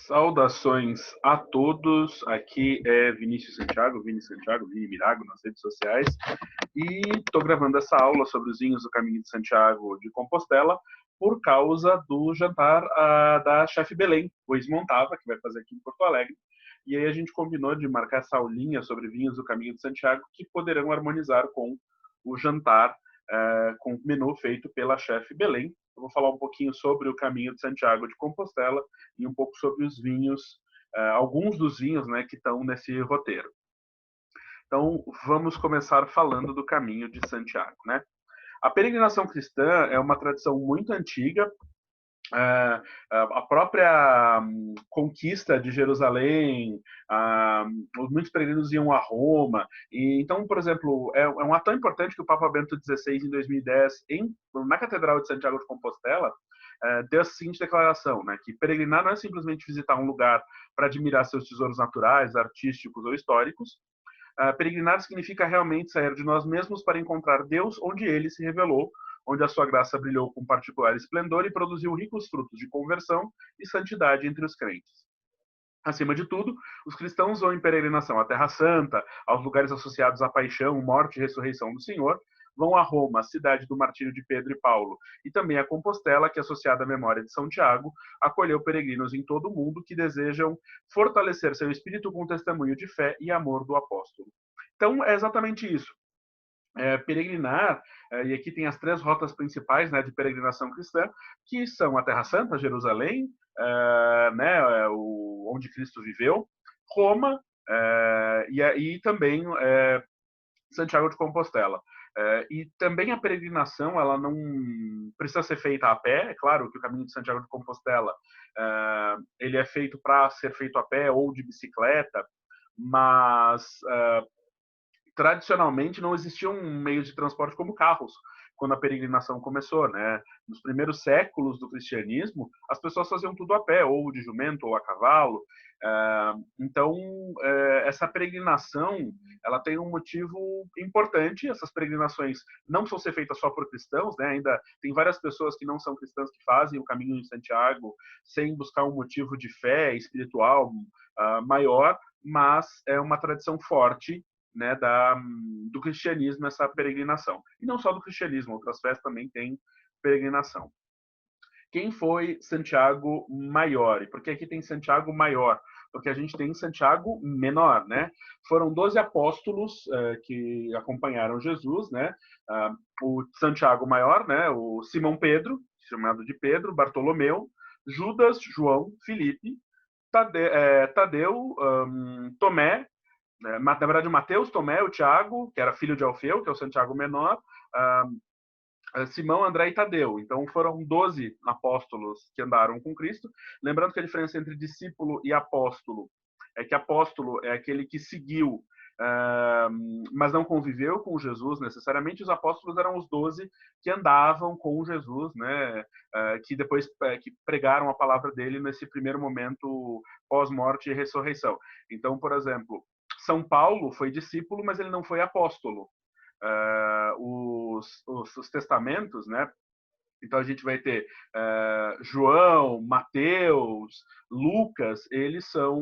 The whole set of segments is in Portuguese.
Saudações a todos, aqui é Vinícius Santiago, Vini Santiago, Vini Mirago nas redes sociais, e estou gravando essa aula sobre os vinhos do Caminho de Santiago de Compostela por causa do jantar da chefe Belém, o Montava, que vai fazer aqui em Porto Alegre, e aí a gente combinou de marcar essa aulinha sobre vinhos do Caminho de Santiago que poderão harmonizar com o jantar, com o menu feito pela chefe Belém. Eu vou falar um pouquinho sobre o Caminho de Santiago de Compostela e um pouco sobre os vinhos, alguns dos vinhos, né, que estão nesse roteiro. Então, vamos começar falando do Caminho de Santiago, né? A peregrinação cristã é uma tradição muito antiga. A própria conquista de Jerusalém, muitos peregrinos iam a Roma, e então, por exemplo, é um ato tão importante que o Papa Bento XVI, em 2010, na Catedral de Santiago de Compostela, deu a seguinte declaração, né, que peregrinar não é simplesmente visitar um lugar para admirar seus tesouros naturais, artísticos ou históricos. Peregrinar significa realmente sair de nós mesmos para encontrar Deus onde ele se revelou, onde a sua graça brilhou com particular esplendor e produziu ricos frutos de conversão e santidade entre os crentes. Acima de tudo, os cristãos vão em peregrinação à Terra Santa, aos lugares associados à paixão, morte e ressurreição do Senhor, vão a Roma, a cidade do martírio de Pedro e Paulo, e também a Compostela, que, associada à memória de São Tiago, acolheu peregrinos em todo o mundo que desejam fortalecer seu espírito com testemunho de fé e amor do apóstolo. Então, é exatamente isso. Peregrinar, e aqui tem as 3 rotas principais, né, de peregrinação cristã, que são a Terra Santa, Jerusalém, né, onde Cristo viveu, Roma, e também Santiago de Compostela. E também a peregrinação, ela não precisa ser feita a pé. É claro que o Caminho de Santiago de Compostela ele é feito para ser feito a pé ou de bicicleta, mas tradicionalmente não existiam meios de transporte como carros quando a peregrinação começou, né? Nos primeiros séculos do cristianismo, as pessoas faziam tudo a pé, ou de jumento, ou a cavalo. Então, essa peregrinação, ela tem um motivo importante. Essas peregrinações não precisam ser feitas só por cristãos, né? Ainda tem várias pessoas que não são cristãs que fazem o Caminho de Santiago sem buscar um motivo de fé espiritual maior, mas é uma tradição forte, né, do cristianismo, essa peregrinação. E não só do cristianismo, outras fés também têm peregrinação. Quem foi Santiago Maior? E por que aqui tem Santiago Maior? Porque a gente tem Santiago Menor, né? Foram 12 apóstolos que acompanharam Jesus, né? O Santiago Maior, né? O Simão Pedro, chamado de Pedro, Bartolomeu, Judas, João, Filipe, Tadeu, Tomé, na verdade, o Mateus, Tomé, o Tiago, que era filho de Alfeu, que é o Santiago Menor, Simão, André e Tadeu. Então, foram 12 apóstolos que andaram com Cristo. Lembrando que a diferença entre discípulo e apóstolo é que apóstolo é aquele que seguiu, mas não conviveu com Jesus necessariamente. Os apóstolos eram os 12 que andavam com Jesus, né? Que depois que pregaram a palavra dele nesse primeiro momento pós-morte e ressurreição. Então, por exemplo, São Paulo foi discípulo, mas ele não foi apóstolo. Os testamentos, né? Então a gente vai ter João, Mateus, Lucas, eles são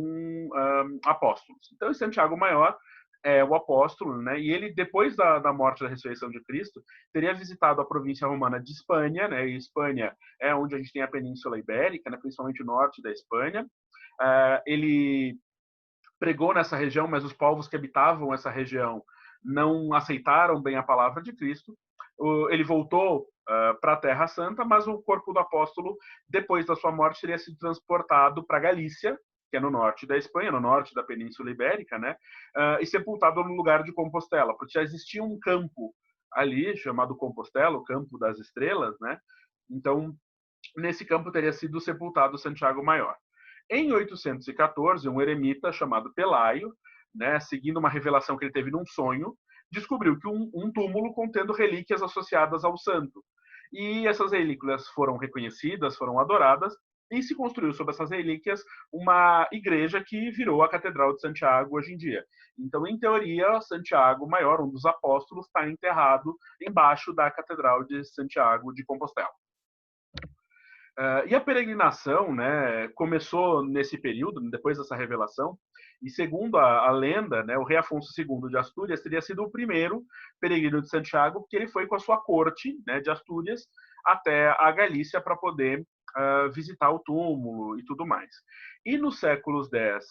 apóstolos. Então o Santiago Maior é o apóstolo, né? E ele, depois da morte e da ressurreição de Cristo, teria visitado a província romana de Espanha, né? E Espanha é onde a gente tem a Península Ibérica, né? Principalmente o norte da Espanha. Ele pregou nessa região, mas os povos que habitavam essa região não aceitaram bem a palavra de Cristo. Ele voltou para a Terra Santa, mas o corpo do apóstolo, depois da sua morte, teria sido transportado para Galícia, que é no norte da Espanha, no norte da Península Ibérica, né? E sepultado no lugar de Compostela, porque já existia um campo ali chamado Compostela, o Campo das Estrelas, né? Então, nesse campo teria sido sepultado Santiago Maior. Em 814, um eremita chamado Pelaio, né, seguindo uma revelação que ele teve num sonho, descobriu que um túmulo contendo relíquias associadas ao santo. E essas relíquias foram reconhecidas, foram adoradas, e se construiu sobre essas relíquias uma igreja que virou a Catedral de Santiago hoje em dia. Então, em teoria, Santiago Maior, um dos apóstolos, está enterrado embaixo da Catedral de Santiago de Compostela. E a peregrinação, né, começou nesse período, depois dessa revelação, e segundo a lenda, né, o rei Afonso II de Astúrias teria sido o primeiro peregrino de Santiago, porque ele foi com a sua corte, né, de Astúrias até a Galícia para poder visitar o túmulo e tudo mais. E nos séculos X,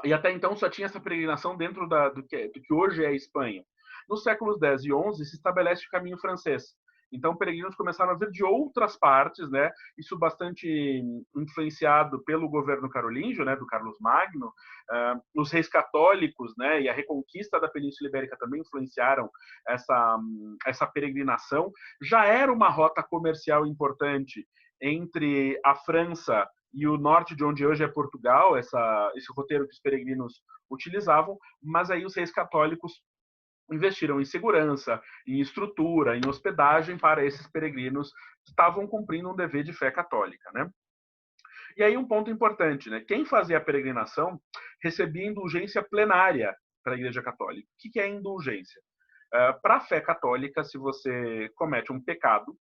e até então só tinha essa peregrinação dentro do que hoje é a Espanha. Nos séculos X e XI se estabelece o caminho francês. Então, peregrinos começaram a vir de outras partes, né? Isso bastante influenciado pelo governo carolíngio, né? Do Carlos Magno. Os reis católicos, né? E a reconquista da Península Ibérica também influenciaram essa peregrinação. Já era uma rota comercial importante entre a França e o norte de onde hoje é Portugal, esse roteiro que os peregrinos utilizavam, mas aí os reis católicos investiram em segurança, em estrutura, em hospedagem para esses peregrinos que estavam cumprindo um dever de fé católica, né? E aí um ponto importante, né? Quem fazia a peregrinação recebia indulgência plenária para a Igreja Católica. O que é indulgência? Para a fé católica, se você comete um pecado,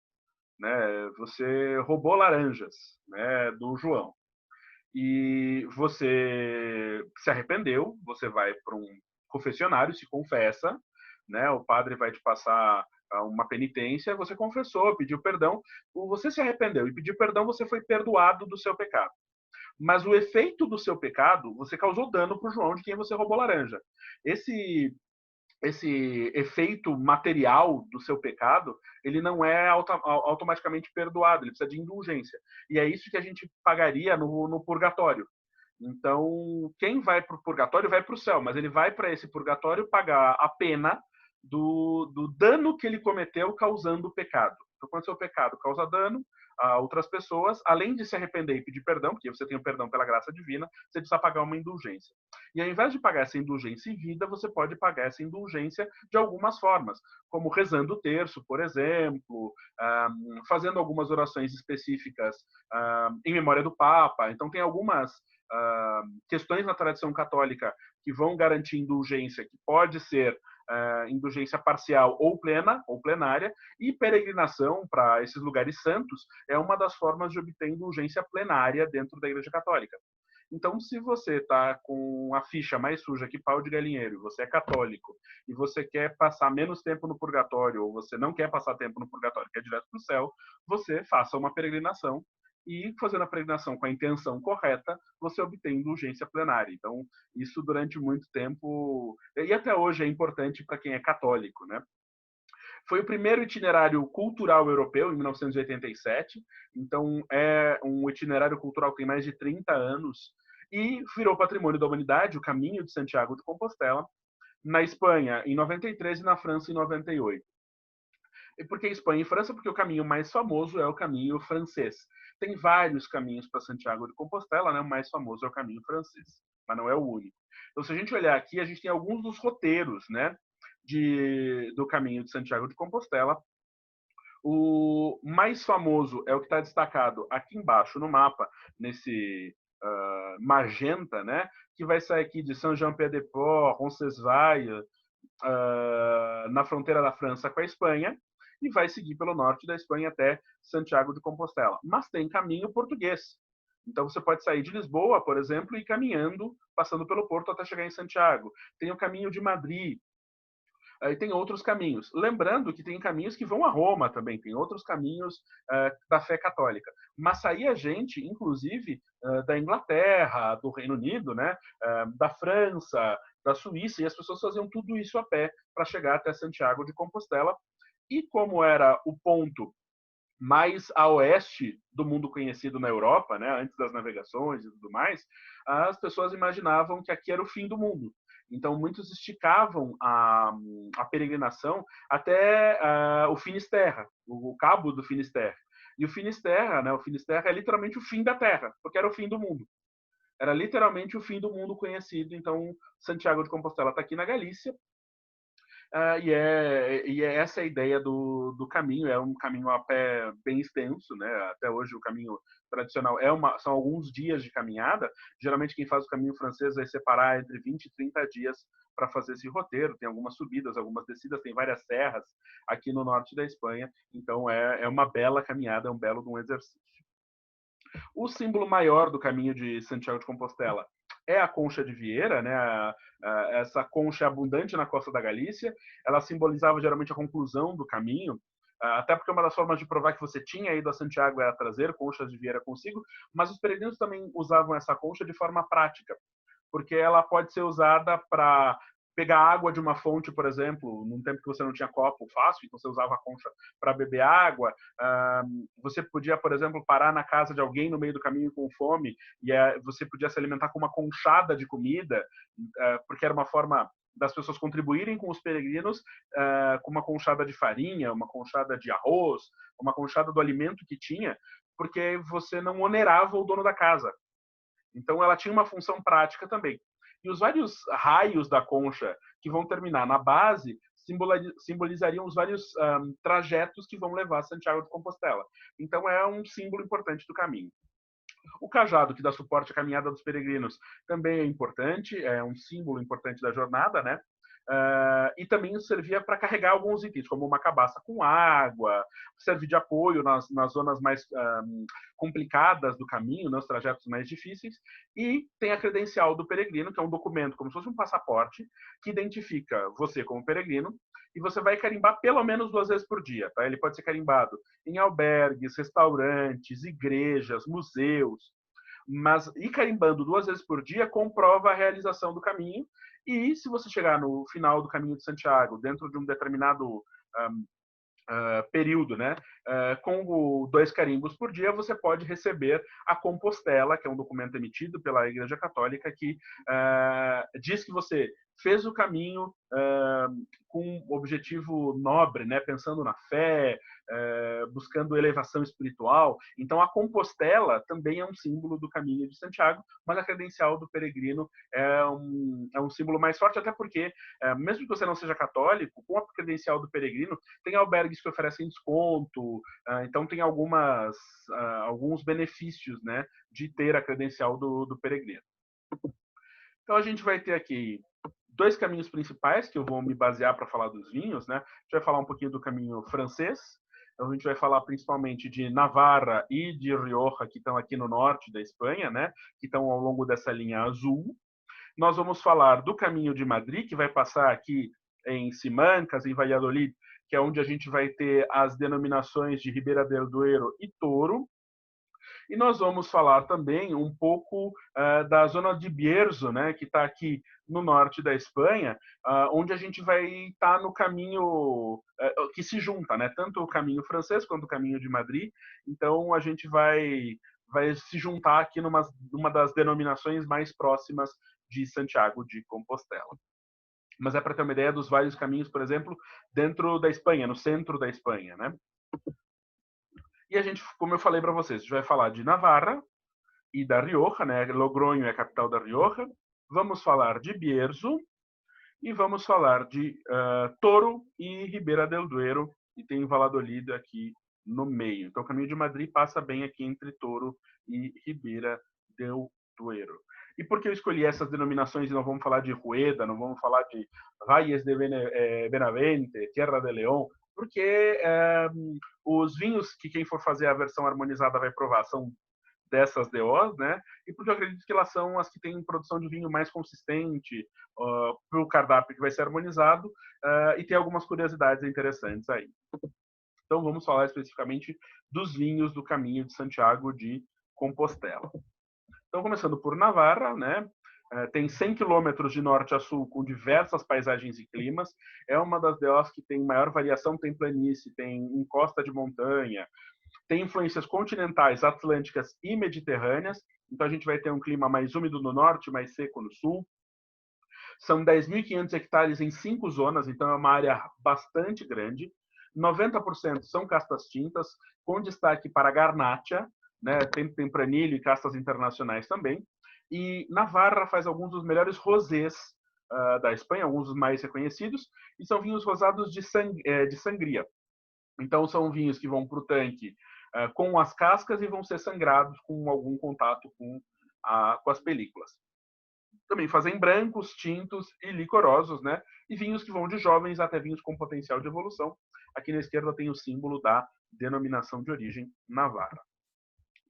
né, você roubou laranjas, né, do João, e você se arrependeu, você vai para um confessionário, se confessa, né? O padre vai te passar uma penitência, você confessou, pediu perdão, você se arrependeu e pediu perdão, você foi perdoado do seu pecado. Mas o efeito do seu pecado, você causou dano para o João de quem você roubou laranja. Esse esse efeito material do seu pecado, ele não é automaticamente perdoado, ele precisa de indulgência. E é isso que a gente pagaria no purgatório. Então, quem vai para o purgatório vai para o céu, mas ele vai para esse purgatório pagar a pena do dano que ele cometeu causando o pecado. Então, quando o seu pecado causa dano a outras pessoas, além de se arrepender e pedir perdão, porque você tem o perdão pela graça divina, você precisa pagar uma indulgência. E ao invés de pagar essa indulgência em vida, você pode pagar essa indulgência de algumas formas, como rezando o terço, por exemplo, fazendo algumas orações específicas em memória do Papa. Então, tem algumas questões na tradição católica que vão garantir indulgência, que pode ser indulgência parcial ou plena, ou plenária, e peregrinação para esses lugares santos é uma das formas de obter indulgência plenária dentro da Igreja Católica. Então, se você está com a ficha mais suja que pau de galinheiro, você é católico, e você quer passar menos tempo no purgatório, ou você não quer passar tempo no purgatório, quer direto para o céu, você faça uma peregrinação, e fazendo a peregrinação com a intenção correta, você obtém indulgência plenária. Então, isso durante muito tempo, e até hoje é importante para quem é católico, né? Foi o primeiro itinerário cultural europeu, em 1987. Então, é um itinerário cultural que tem mais de 30 anos e virou patrimônio da humanidade, o Caminho de Santiago de Compostela, na Espanha em 93 e na França em 98. E por que Espanha e França? Porque o caminho mais famoso é o caminho francês. Tem vários caminhos para Santiago de Compostela, né? O mais famoso é o caminho francês, mas não é o único. Então, se a gente olhar aqui, a gente tem alguns dos roteiros, né, do caminho de Santiago de Compostela. O mais famoso é o que está destacado aqui embaixo no mapa, nesse magenta, né, que vai sair aqui de Saint-Jean-Pied-de-Port, Roncesvalles, na fronteira da França com a Espanha, e vai seguir pelo norte da Espanha até Santiago de Compostela. Mas tem caminho português. Então você pode sair de Lisboa, por exemplo, e ir caminhando, passando pelo Porto até chegar em Santiago. Tem o caminho de Madrid, e tem outros caminhos. Lembrando que tem caminhos que vão a Roma também, tem outros caminhos da fé católica. Mas saía gente, inclusive, da Inglaterra, do Reino Unido, né, da França, da Suíça, e as pessoas faziam tudo isso a pé para chegar até Santiago de Compostela. E como era o ponto mais a oeste do mundo conhecido na Europa, né, antes das navegações e tudo mais, as pessoas imaginavam que aqui era o fim do mundo. Então, muitos esticavam a peregrinação até o Finisterra, o cabo do Finisterra. E o Finisterra, né, o Finisterra é literalmente o fim da Terra, porque era o fim do mundo. Era literalmente o fim do mundo conhecido. Então, Santiago de Compostela está aqui na Galícia, e é essa a ideia do caminho. É um caminho a pé bem extenso, né? Até hoje o caminho tradicional são alguns dias de caminhada. Geralmente quem faz o caminho francês vai separar entre 20 e 30 dias para fazer esse roteiro. Tem algumas subidas, algumas descidas, tem várias serras aqui no norte da Espanha. Então é uma bela caminhada, é um belo de um exercício. O símbolo maior do caminho de Santiago de Compostela é a concha de Vieira, né? Essa concha abundante na costa da Galícia. Ela simbolizava geralmente a conclusão do caminho, até porque uma das formas de provar que você tinha ido a Santiago era trazer conchas de Vieira consigo, mas os peregrinos também usavam essa concha de forma prática, porque ela pode ser usada para pegar água de uma fonte, por exemplo, num tempo que você não tinha copo fácil, então você usava a concha para beber água. Você podia, por exemplo, parar na casa de alguém no meio do caminho com fome e você podia se alimentar com uma conchada de comida, porque era uma forma das pessoas contribuírem com os peregrinos com uma conchada de farinha, uma conchada de arroz, uma conchada do alimento que tinha, porque você não onerava o dono da casa. Então, ela tinha uma função prática também. E os vários raios da concha que vão terminar na base simbolizariam os vários trajetos que vão levar a Santiago de Compostela. Então, é um símbolo importante do caminho. O cajado, que dá suporte à caminhada dos peregrinos, também é importante, é um símbolo importante da jornada, né? E também servia para carregar alguns itens, como uma cabaça com água, serve de apoio nas zonas mais complicadas do caminho, nos trajetos mais difíceis, e tem a credencial do peregrino, que é um documento, como se fosse um passaporte, que identifica você como peregrino, e você vai carimbar pelo menos 2 vezes por dia. Tá? Ele pode ser carimbado em albergues, restaurantes, igrejas, museus, mas ir carimbando 2 vezes por dia comprova a realização do caminho. E se você chegar no final do caminho de Santiago, dentro de um determinado período, né, com 2 carimbos por dia, você pode receber a Compostela, que é um documento emitido pela Igreja Católica que diz que você fez o caminho com um objetivo nobre, né, pensando na fé, buscando elevação espiritual. Então, a Compostela também é um símbolo do caminho de Santiago, mas a credencial do peregrino é um símbolo mais forte, até porque, mesmo que você não seja católico, com a credencial do peregrino, tem albergues que oferecem desconto, então tem alguns benefícios, né, de ter a credencial do peregrino. Então, a gente vai ter aqui 2 caminhos principais que eu vou me basear para falar dos vinhos, né? A gente vai falar um pouquinho do caminho francês, então a gente vai falar principalmente de Navarra e de Rioja, que estão aqui no norte da Espanha, né? Que estão ao longo dessa linha azul. Nós vamos falar do caminho de Madrid, que vai passar aqui em Simancas, em Valladolid, que é onde a gente vai ter as denominações de Ribera del Duero e Toro. E nós vamos falar também um pouco da zona de Bierzo, né, que está aqui no norte da Espanha, onde a gente vai estar no caminho que se junta, né, tanto o caminho francês quanto o caminho de Madrid. Então, a gente vai se juntar aqui numa das denominações mais próximas de Santiago de Compostela. Mas é para ter uma ideia dos vários caminhos, por exemplo, dentro da Espanha, no centro da Espanha, né? E a gente, como eu falei para vocês, a gente vai falar de Navarra e da Rioja, né? Logronho é a capital da Rioja. Vamos falar de Bierzo e vamos falar de Toro e Ribera del Duero, e tem Valladolid aqui no meio. Então, o caminho de Madrid passa bem aqui entre Toro e Ribera del Duero. E por que eu escolhi essas denominações e não vamos falar de Rueda, não vamos falar de Valles de Benavente, Tierra de León? Porque os vinhos que quem for fazer a versão harmonizada vai provar são dessas DOs, né? E porque eu acredito que elas são as que têm produção de vinho mais consistente para o cardápio que vai ser harmonizado, e tem algumas curiosidades interessantes aí. Então vamos falar especificamente dos vinhos do caminho de Santiago de Compostela. Então, começando por Navarra, né? Tem 100 quilômetros de norte a sul, com diversas paisagens e climas. É uma das DOs que tem maior variação, tem planície, tem encosta de montanha, tem influências continentais, atlânticas e mediterrâneas. Então, a gente vai ter um clima mais úmido no norte, mais seco no sul. São 10.500 hectares em 5 zonas, então é uma área bastante grande. 90% são castas tintas, com destaque para Garnacha, né? Tem Tempranillo e castas internacionais também. E Navarra faz alguns dos melhores rosés da Espanha, alguns dos mais reconhecidos, e são vinhos rosados de sangria. Então, são vinhos que vão para o tanque com as cascas e vão ser sangrados com algum contato com as películas. Também fazem brancos, tintos e licorosos, né? E vinhos que vão de jovens até vinhos com potencial de evolução. Aqui na esquerda tem o símbolo da denominação de origem Navarra.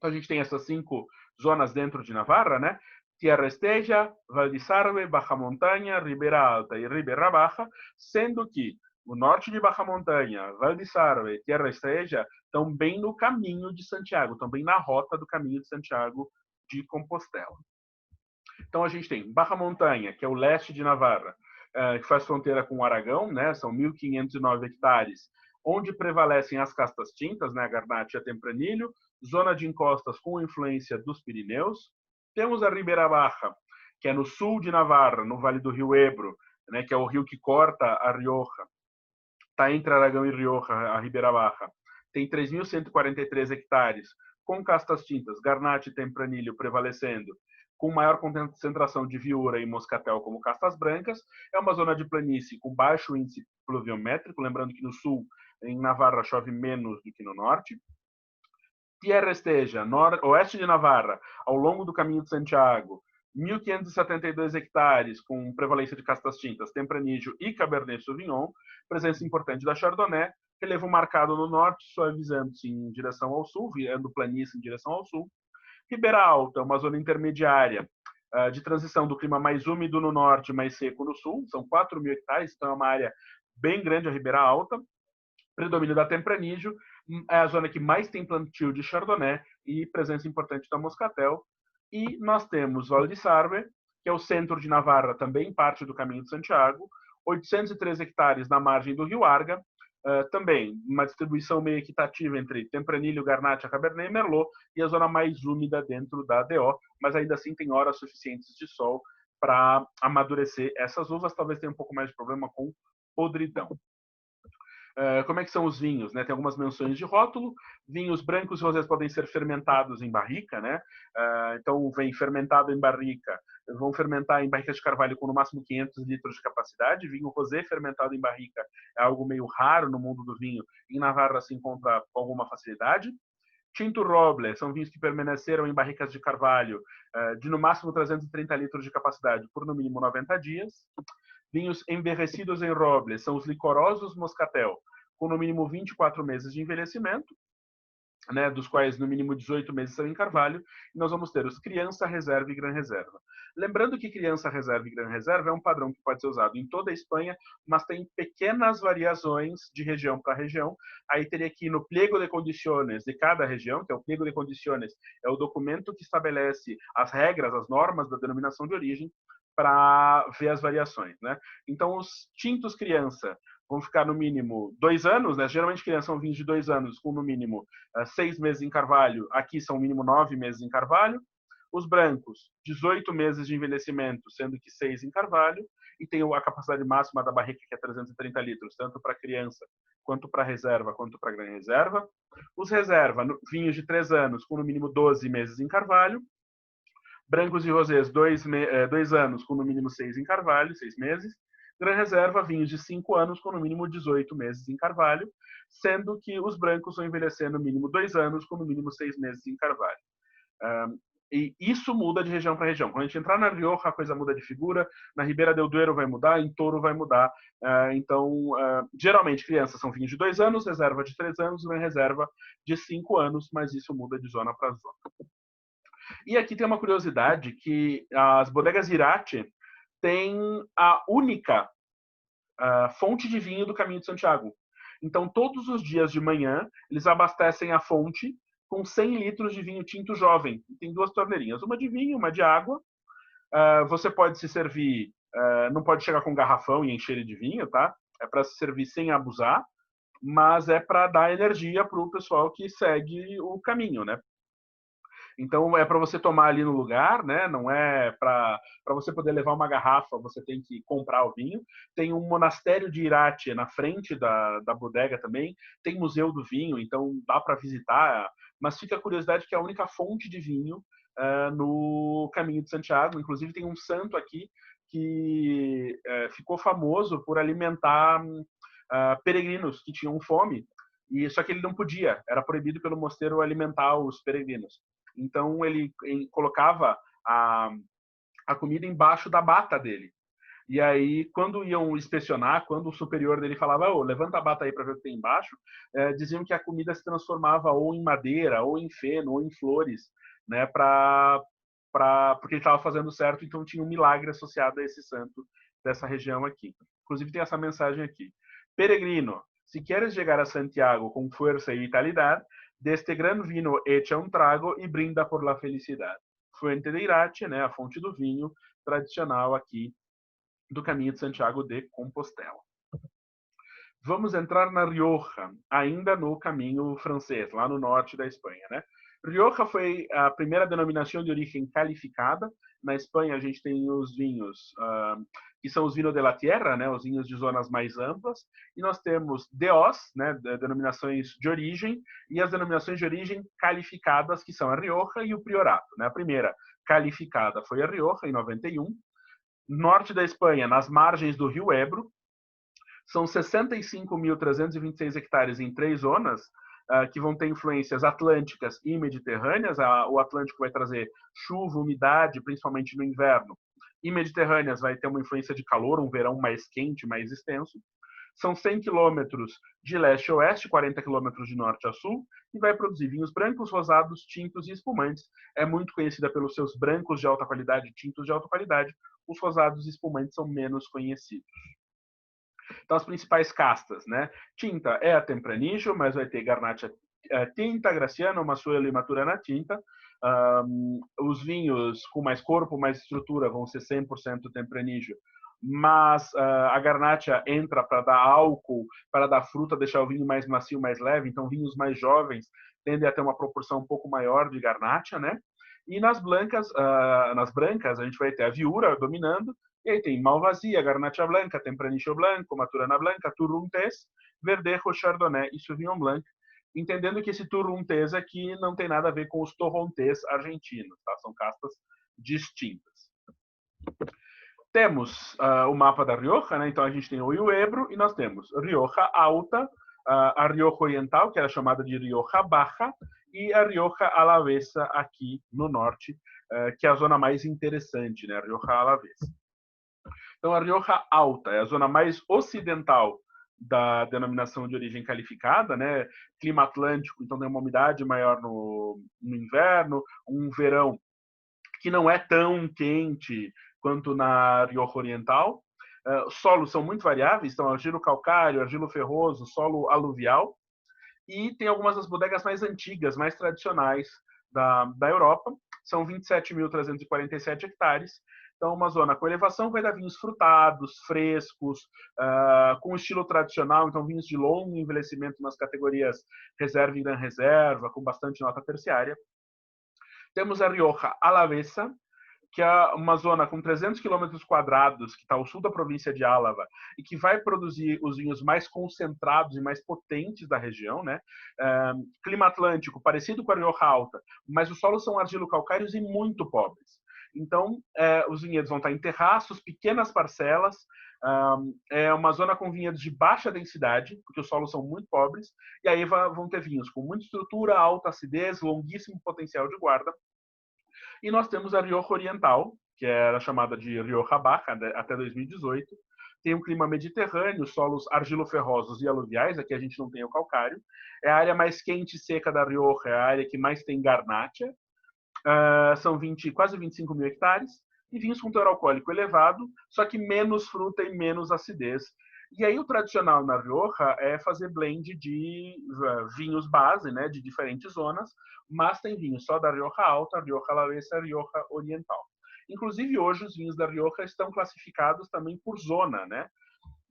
Então a gente tem essas 5 zonas dentro de Navarra, né? Tierra Estella, Val di Sarve, Baja Montanha, Ribeira Alta e Ribeira Baja, sendo que o norte de Baja Montanha, Val di Sarve e Tierra Estella estão bem no caminho de Santiago, estão bem na rota do caminho de Santiago de Compostela. Então a gente tem Baja Montanha, que é o leste de Navarra, que faz fronteira com o Aragão, né? São 1.509 hectares, onde prevalecem as castas tintas, né? A Garnacha e a Tempranillo, zona de encostas com influência dos Pirineus. Temos a Ribeira Baja, que é no sul de Navarra, no Vale do Rio Ebro, né? Que é o rio que corta a Rioja. Está entre Aragão e Rioja, a Ribeira Baja. Tem 3.143 hectares, com castas tintas, Garnacha e Tempranillo prevalecendo, com maior concentração de viura e moscatel como castas brancas. É uma zona de planície com baixo índice pluviométrico, lembrando que no sul, em Navarra, chove menos do que no norte. Tierra Estella, oeste de Navarra, ao longo do caminho de Santiago, 1.572 hectares, com prevalência de castas tintas, Tempranillo e Cabernet Sauvignon, presença importante da Chardonnay, relevo marcado no norte, suavizando-se em direção ao sul, virando planície em direção ao sul. Ribeira Alta, uma zona intermediária de transição do clima mais úmido no norte e mais seco no sul, são 4.000 hectares, então é uma área bem grande a Ribeira Alta. Predomínio da Tempranillo, é a zona que mais tem plantio de Chardonnay e presença importante da Moscatel. E nós temos Val di Sarve, que é o centro de Navarra, também parte do caminho de Santiago, 813 hectares na margem do Rio Arga, também uma distribuição meio equitativa entre Tempranillo, Garnacha, Cabernet e Merlot, e a zona mais úmida dentro da ADO, mas ainda assim tem horas suficientes de sol para amadurecer essas uvas. Talvez tenha um pouco mais de problema com podridão. Como é que são os vinhos, né? Tem algumas menções de rótulo. Vinhos brancos e rosés podem ser fermentados em barrica, né? Então, vem fermentado em barrica. Vão fermentar em barricas de carvalho com no máximo 500 litros de capacidade. Vinho rosé fermentado em barrica é algo meio raro no mundo do vinho. Em Navarra se encontra com alguma facilidade. Tinto Roble, são vinhos que permaneceram em barricas de carvalho de no máximo 330 litros de capacidade por no mínimo 90 dias. Vinhos envelhecidos em roble são os licorosos moscatel, com no mínimo 24 meses de envelhecimento, né, dos quais no mínimo 18 meses são em carvalho, e nós vamos ter os criança, reserva e gran reserva. Lembrando que criança, reserva e gran reserva é um padrão que pode ser usado em toda a Espanha, mas tem pequenas variações de região para região. Aí teria que ir no pliego de condiciones de cada região, que é o pliego de condiciones, é o documento que estabelece as regras, as normas da denominação de origem, para ver as variações, né? Então, os tintos criança vão ficar no mínimo 2 anos, né? Geralmente criança são vinhos de 2 anos, com no mínimo 6 meses em carvalho. Aqui são no mínimo 9 meses em carvalho. Os brancos, 18 meses de envelhecimento, sendo que 6 em carvalho. E tem a capacidade máxima da barrica, que é 330 litros, tanto para criança, quanto para reserva, quanto para gran reserva. Os reserva, vinhos de 3 anos, com no mínimo 12 meses em carvalho. Brancos e rosés, 2 anos, com no mínimo 6 em carvalho, 6 meses. Gran reserva, vinhos de 5 anos, com no mínimo 18 meses em carvalho, sendo que os brancos vão envelhecer no mínimo 2 anos, com no mínimo 6 meses em carvalho. E isso muda de região para região. Quando a gente entrar na Rioja, a coisa muda de figura, na Ribeira del Duero vai mudar, em Toro vai mudar. Então, geralmente, crianças são vinhos de 2 anos, reserva de 3 anos, Gran reserva de 5 anos, mas isso muda de zona para zona. E aqui tem uma curiosidade, que as bodegas Irache têm a única fonte de vinho do Caminho de Santiago. Então, todos os dias de manhã, eles abastecem a fonte com 100 litros de vinho tinto jovem. Tem 2 torneirinhas, uma de vinho, uma de água. Você pode se servir, não pode chegar com um garrafão e encher ele de vinho, tá? É para se servir sem abusar, mas é para dar energia para o pessoal que segue o caminho, né? Então, é para você tomar ali no lugar, né? Não é para você poder levar uma garrafa, você tem que comprar o vinho. Tem um monastério de Irache na frente da bodega também. Tem museu do vinho, então dá para visitar. Mas fica a curiosidade que é a única fonte de vinho no Caminho de Santiago. Inclusive, tem um santo aqui que ficou famoso por alimentar peregrinos que tinham fome. E só que ele não podia, era proibido pelo mosteiro alimentar os peregrinos. Então ele colocava a comida embaixo da bata dele. E aí, quando iam inspecionar, quando o superior dele falava, oh, levanta a bata aí para ver o que tem embaixo, diziam que a comida se transformava ou em madeira, ou em feno, ou em flores, né, porque ele estava fazendo certo, então tinha um milagre associado a esse santo dessa região aqui. Inclusive tem essa mensagem aqui. Peregrino, si quieres llegar a Santiago com força e vitalidade, deste gran vino echa um trago e brinda por la felicidade. Fuente de Irache, né, a fonte do vinho tradicional aqui do caminho de Santiago de Compostela. Vamos entrar na Rioja, ainda no caminho francês, lá no norte da Espanha, né? Rioja foi a primeira denominação de origem qualificada. Na Espanha, a gente tem os vinhos que são os vinhos de la tierra, né? Os vinhos de zonas mais amplas. E nós temos DOs, né? Denominações de origem, e as denominações de origem qualificadas, que são a Rioja e o Priorato, né? A primeira qualificada foi a Rioja, em 91. Norte da Espanha, nas margens do Rio Ebro, são 65.326 hectares em 3 zonas, que vão ter influências atlânticas e mediterrâneas. O Atlântico vai trazer chuva, umidade, principalmente no inverno. E mediterrâneas vai ter uma influência de calor, um verão mais quente, mais extenso. São 100 quilômetros de leste a oeste, 40 quilômetros de norte a sul, e vai produzir vinhos brancos, rosados, tintos e espumantes. É muito conhecida pelos seus brancos de alta qualidade, tintos de alta qualidade. Os rosados e espumantes são menos conhecidos. Então, as principais castas, né? Tinta é a Tempranillo, mas vai ter Garnacha Tinta, Graciano, Massuelo e Maturana Tinta. Os vinhos com mais corpo, mais estrutura, vão ser 100% Tempranillo, mas a Garnacha entra para dar álcool, para dar fruta, deixar o vinho mais macio, mais leve. Então, vinhos mais jovens tendem a ter uma proporção um pouco maior de Garnacha, né? E nas brancas, a gente vai ter a Viura dominando, e aí tem Malvasia, Garnacha Blanca, Tempranillo Blanco, Maturana Blanca, Turruntés, Verdejo, Chardonnay e Sauvignon Blanc, entendendo que esse Turruntés aqui não tem nada a ver com os Torrontés argentinos, tá? São castas distintas. Temos o mapa da Rioja, né? Então a gente tem o Rio Ebro e nós temos Rioja Alta, a Rioja Oriental, que era chamada de Rioja Baja, e a Rioja Alavesa aqui no norte, que é a zona mais interessante, né? A Rioja Alavesa. Então, a Rioja Alta é a zona mais ocidental da denominação de origem qualificada, né? Clima atlântico, então tem uma umidade maior no inverno, um verão que não é tão quente quanto na Rioja Oriental. Solos são muito variáveis, então argilo calcário, argilo ferroso, solo aluvial. E tem algumas das bodegas mais antigas, mais tradicionais da Europa. São 27.347 hectares. Então, uma zona com elevação vai dar vinhos frutados, frescos, com estilo tradicional. Então, vinhos de longo envelhecimento nas categorias reserva e gran reserva, com bastante nota terciária. Temos a Rioja Alavesa, que é uma zona com 300 quilômetros quadrados, que está ao sul da província de Álava, e que vai produzir os vinhos mais concentrados e mais potentes da região, né? Clima atlântico, parecido com a Rioja Alta, mas os solos são argilo-calcários e muito pobres. Então, os vinhedos vão estar em terraços, pequenas parcelas. É uma zona com vinhedos de baixa densidade, porque os solos são muito pobres, e aí vão ter vinhos com muita estrutura, alta acidez, longuíssimo potencial de guarda. E nós temos a Rioja Oriental, que era chamada de Rioja Baja até 2018. Tem um clima mediterrâneo, solos argiloferrosos e aluviais, aqui a gente não tem o calcário. É a área mais quente e seca da Rioja, é a área que mais tem garnacha. São quase 25 mil hectares. E vinhos com teor alcoólico elevado, só que menos fruta e menos acidez. E aí o tradicional na Rioja é fazer blend de vinhos base, né, de diferentes zonas, mas tem vinhos só da Rioja Alta, Rioja Alavesa e Rioja Oriental. Inclusive, hoje, os vinhos da Rioja estão classificados também por zona, né?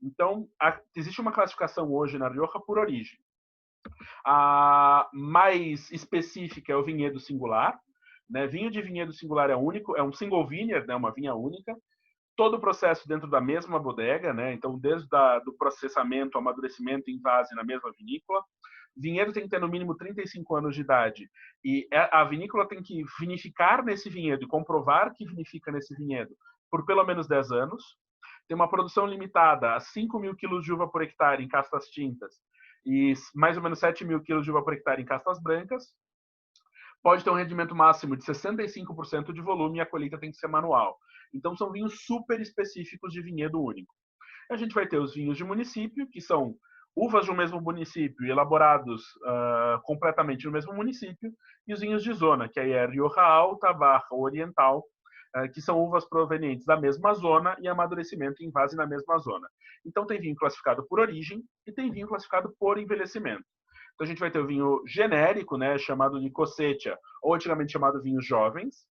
Então, existe uma classificação hoje na Rioja por origem. A mais específica é o vinhedo singular, né? Vinho de vinhedo singular é único, é um single vineyard, né? Uma vinha única. Todo o processo dentro da mesma bodega, né? Então, desde do processamento, amadurecimento, invase na mesma vinícola. Vinhedo tem que ter no mínimo 35 anos de idade. E a vinícola tem que vinificar nesse vinhedo e comprovar que vinifica nesse vinhedo por pelo menos 10 anos. Tem uma produção limitada a 5 mil quilos de uva por hectare em castas tintas e mais ou menos 7 mil quilos de uva por hectare em castas brancas. pode ter um rendimento máximo de 65% de volume e a colheita tem que ser manual. Então, são vinhos super específicos de vinhedo único. A gente vai ter os vinhos de município, que são uvas de um mesmo município elaborados completamente no mesmo município, e os vinhos de zona, que aí é Rioja Alta, Barra Oriental, que são uvas provenientes da mesma zona e amadurecimento em base na mesma zona. Então tem vinho classificado por origem e tem vinho classificado por envelhecimento. Então a gente vai ter o vinho genérico, né, chamado de Cosecha, ou antigamente chamado vinhos jovens.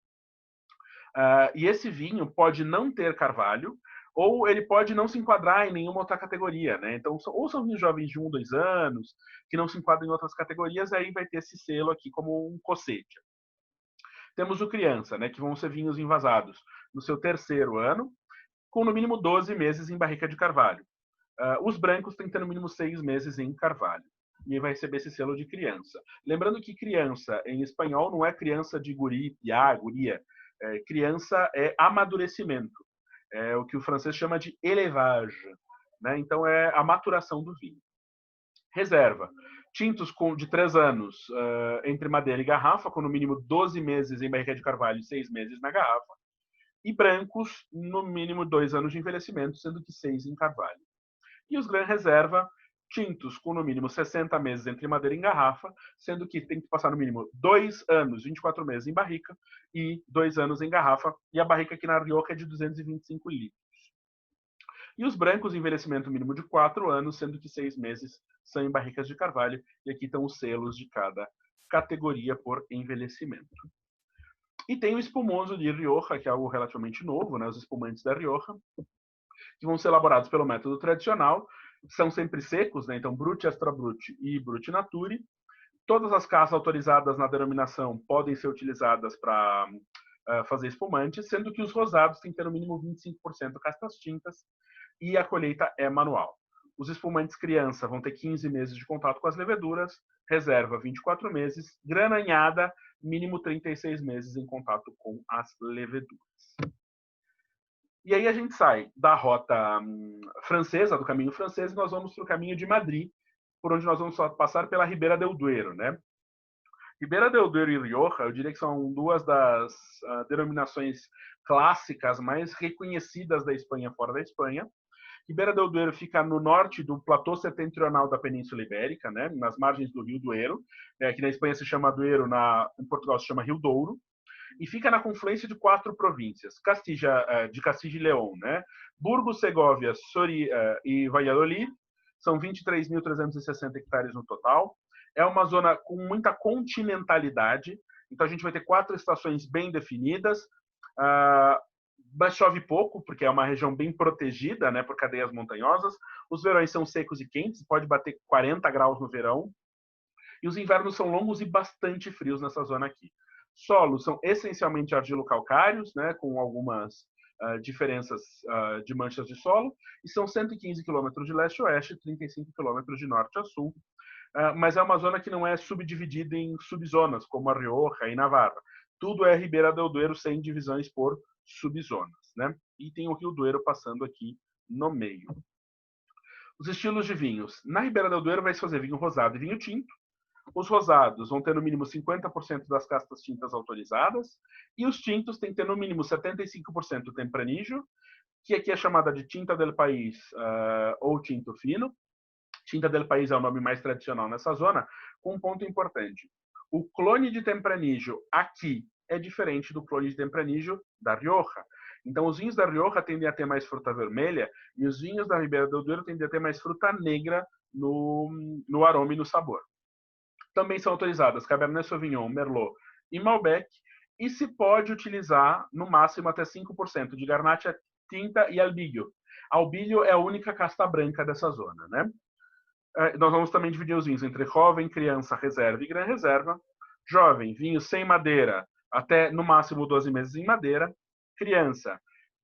E esse vinho pode não ter carvalho, ou ele pode não se enquadrar em nenhuma outra categoria, né? Então, ou são vinhos jovens de 1, 2 anos, que não se enquadram em outras categorias, aí vai ter esse selo aqui como um Cosecha. Temos o criança, né, que vão ser vinhos envasados no seu terceiro ano, com no mínimo 12 meses em barrica de carvalho. Os brancos têm que ter no mínimo 6 meses em carvalho. E aí vai receber esse selo de criança. Lembrando que criança, em espanhol, não é criança de guri, piá, guria. Criança é amadurecimento. É o que o francês chama de élevage. Né? Então, é a maturação do vinho. Reserva. Tintos de 3 anos entre madeira e garrafa, com no mínimo 12 meses em barrica de carvalho e 6 meses na garrafa. E brancos, no mínimo 2 anos de envelhecimento, sendo que 6 em carvalho. E os Gran Reserva, tintos com no mínimo 60 meses entre madeira e garrafa, sendo que tem que passar no mínimo 2 anos, 24 meses em barrica e 2 anos em garrafa. E a barrica aqui na Rioja é de 225 litros. E os brancos, envelhecimento mínimo de 4 anos, sendo que 6 meses são em barricas de carvalho. E aqui estão os selos de cada categoria por envelhecimento. E tem o espumoso de Rioja, que é algo relativamente novo, né? Os espumantes da Rioja, que vão ser elaborados pelo método tradicional, são sempre secos, né? Então Brut, Extra Brut e Brut Nature. Todas as casas autorizadas na denominação podem ser utilizadas para fazer espumantes, sendo que os rosados têm que ter no mínimo 25% castas tintas e a colheita é manual. Os espumantes criança vão ter 15 meses de contato com as leveduras, reserva 24 meses, grananhada, mínimo 36 meses em contato com as leveduras. E aí a gente sai da rota francesa, do caminho francês, e nós vamos para o caminho de Madrid, por onde nós vamos passar pela Ribeira del Duero, né? Ribeira del Duero e Rioja, eu diria que são duas das denominações clássicas mais reconhecidas da Espanha fora da Espanha. Ribeira del Duero fica no norte do platô setentrional da Península Ibérica, né, nas margens do Rio Duero, que na Espanha se chama Duero, em Portugal se chama Rio Douro, e fica na confluência de 4 províncias, de Castilla e León, né, Burgos, Segóvia, Soria e Valladolid, são 23.360 hectares no total. É uma zona com muita continentalidade, então a gente vai ter 4 estações bem definidas, mas chove pouco, porque é uma região bem protegida, né, por cadeias montanhosas. Os verões são secos e quentes, pode bater 40 graus no verão. E os invernos são longos e bastante frios nessa zona aqui. Solos são essencialmente argilo-calcários, né, com algumas diferenças de manchas de solo, e são 115 quilômetros de leste a oeste, 35 quilômetros de norte a sul. Mas é uma zona que não é subdividida em subzonas, como a Rioja e Navarra. Tudo é Ribeira del Duero sem divisões por subzonas, né? E tem o Rio Duero passando aqui no meio. Os estilos de vinhos. Na Ribeira del Duero vai se fazer vinho rosado e vinho tinto. Os rosados vão ter no mínimo 50% das castas tintas autorizadas e os tintos têm que ter no mínimo 75% Tempranillo, que aqui é chamada de Tinta del País ou tinto fino. Tinta del País é o nome mais tradicional nessa zona, com um ponto importante. O clone de Tempranillo aqui é diferente do clone de Tempranillo da Rioja. Então, os vinhos da Rioja tendem a ter mais fruta vermelha e os vinhos da Ribeira del Duero tendem a ter mais fruta negra no aroma e no sabor. Também são autorizadas Cabernet Sauvignon, Merlot e Malbec, e se pode utilizar, no máximo, até 5% de Garnacha tinta e Albillo. Albillo é a única casta branca dessa zona, né? Nós vamos também dividir os vinhos entre jovem, criança, reserva e gran reserva. Jovem, vinho sem madeira, até no máximo 12 meses em madeira. Criança,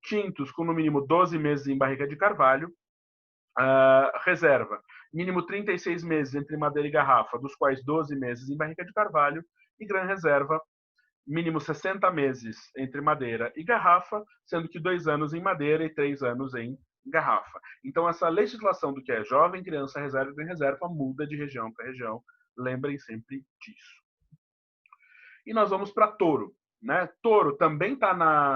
tintos com no mínimo 12 meses em barrica de carvalho. Reserva, mínimo 36 meses entre madeira e garrafa, dos quais 12 meses em barrica de carvalho. E gran reserva, mínimo 60 meses entre madeira e garrafa, sendo que 2 anos em madeira e 3 anos em garrafa. Então, essa legislação do que é jovem, criança, reserva e reserva muda de região para região. Lembrem sempre disso. E nós vamos para Toro. Né? Toro também está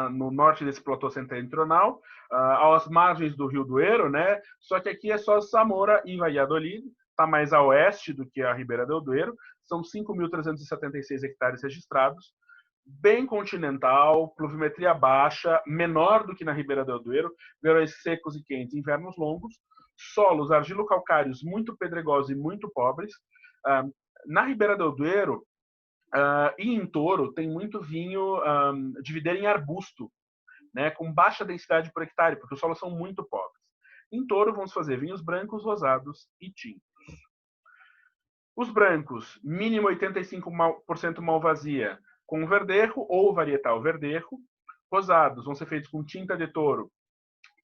no norte desse platô setentrional, às margens do Rio Duero, né? Só que aqui é só Zamora e Valladolid, está mais a oeste do que a Ribeira del Duero. São 5.376 hectares registrados, bem continental, pluviometria baixa, menor do que na Ribeira del Duero, verões secos e quentes, invernos longos, solos argilo-calcários muito pedregosos e muito pobres. Na Ribeira del Duero e em Toro tem muito vinho de videira em arbusto, né, com baixa densidade por hectare, porque os solos são muito pobres. Em Toro vamos fazer vinhos brancos, rosados e tintos. Os brancos, mínimo 85% malvasia, com verdejo ou varietal verdejo. Rosados vão ser feitos com tinta de Toro,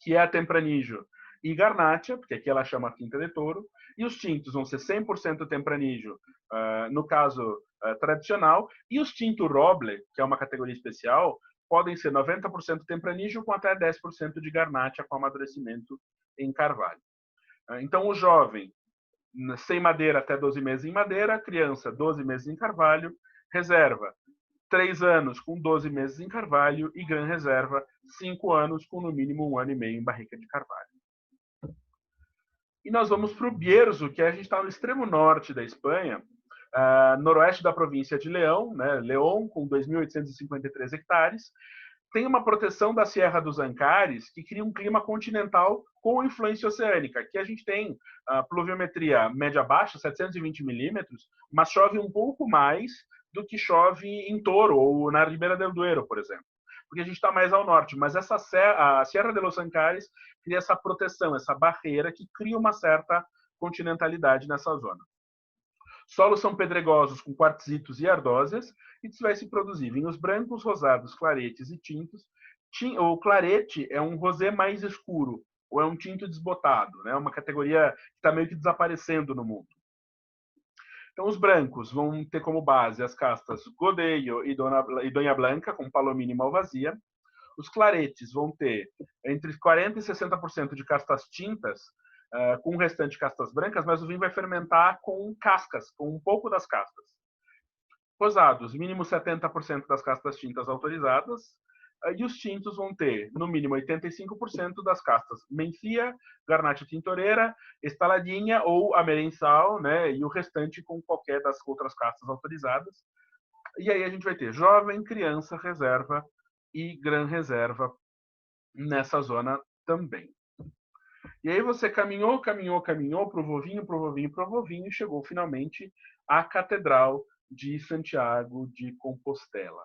que é a Tempranillo, e Garnacha, porque aqui ela chama tinta de Toro. E os tintos vão ser 100% Tempranillo, no caso tradicional. E os tinto Roble, que é uma categoria especial, podem ser 90% Tempranillo com até 10% de Garnacha com amadurecimento em carvalho. Então, o jovem, sem madeira até 12 meses em madeira, criança 12 meses em carvalho, reserva 3 anos com 12 meses em carvalho e gran reserva 5 anos com no mínimo 1 ano e meio em barrica de carvalho. E nós vamos para o Bierzo, que a gente está no extremo norte da Espanha, noroeste da província de León, né? León com 2.853 hectares, tem uma proteção da Sierra dos Ancares que cria um clima continental com influência oceânica. Aqui a gente tem pluviometria média-baixa, 720 milímetros, mas chove um pouco mais do que chove em Toro ou na Ribeira del Duero, por exemplo. Porque a gente está mais ao norte. Mas a Sierra de los Ancares cria essa proteção, essa barreira que cria uma certa continentalidade nessa zona. Solos são pedregosos com quartzitos e ardósias e vai se produzir vinhos brancos, rosados, claretes e tintos. O clarete é um rosé mais escuro ou é um tinto desbotado, né? Uma categoria que está meio que desaparecendo no mundo. Então, os brancos vão ter como base as castas Godello e Donha Blanca, com Palomino e Malvasia. Os claretes vão ter entre 40% e 60% de castas tintas, com o restante de castas brancas, mas o vinho vai fermentar com cascas, com um pouco das castas. Rosados, mínimo 70% das castas tintas autorizadas, e os tintos vão ter, no mínimo, 85% das castas Mencia, Garnacha Tintoreira, Estaladinha ou Amerensal, né, e o restante com qualquer das outras castas autorizadas. E aí a gente vai ter jovem, criança, reserva e gran reserva nessa zona também. E aí você caminhou pro Vovinho e chegou finalmente à Catedral de Santiago de Compostela.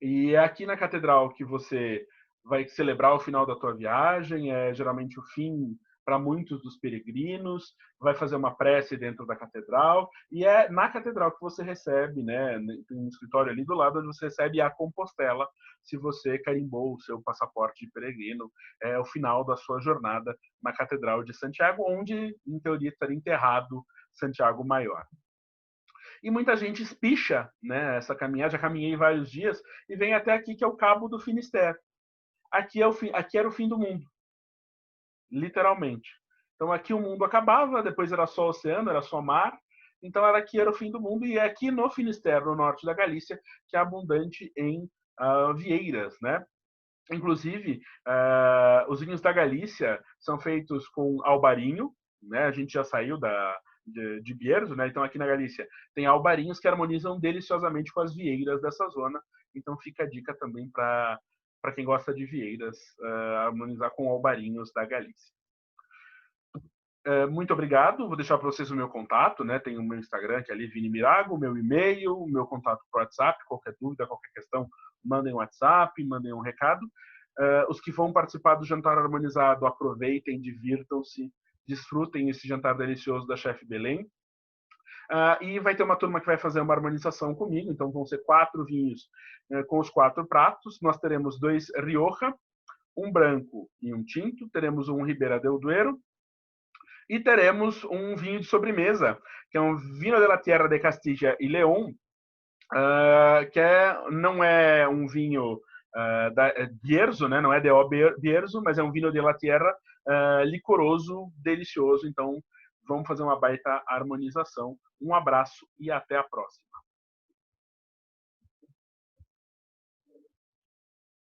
E é aqui na Catedral que você vai celebrar o final da tua viagem, é geralmente o fim para muitos dos peregrinos, vai fazer uma prece dentro da Catedral, e é na Catedral que você recebe, né, tem um escritório ali do lado onde você recebe a Compostela, se você carimbou o seu passaporte de peregrino, é o final da sua jornada na Catedral de Santiago, onde, em teoria, estaria enterrado Santiago Maior. E muita gente espicha, né, essa caminhada, já caminhei vários dias, e vem até aqui, que é o Cabo do Finisterre. Aqui era o fim do mundo, literalmente. Então aqui o mundo acabava, depois era só oceano, era só mar, então aqui era o fim do mundo, e é aqui no Finisterre, no norte da Galícia, que é abundante em vieiras, né? Inclusive, os vinhos da Galícia são feitos com albarinho, né? A gente já saiu de Bierzo, né? Então aqui na Galícia tem albarinhos que harmonizam deliciosamente com as vieiras dessa zona. Então fica a dica também para quem gosta de vieiras, harmonizar com albarinhos da Galícia. Muito obrigado. Vou deixar para vocês o meu contato, né? Tem o meu Instagram, que é ali, Vini Mirago, o meu e-mail, o meu contato por WhatsApp. Qualquer dúvida, qualquer questão, mandem um WhatsApp, mandem um recado. Os que vão participar do jantar harmonizado, aproveitem, divirtam-se, desfrutem esse jantar delicioso da Chef Belém. E vai ter uma turma que vai fazer uma harmonização comigo, então vão ser 4 vinhos com os 4 pratos. Nós teremos 2 Rioja, um branco e um tinto, teremos um Ribeira del Duero, e teremos um vinho de sobremesa, que é um Vino de la Tierra de Castilla y León, que não é um vinho da Bierzo, né? Não é de Bierzo, mas é um vinho de la Tierra licoroso, delicioso. Então, vamos fazer uma baita harmonização. Um abraço e até a próxima.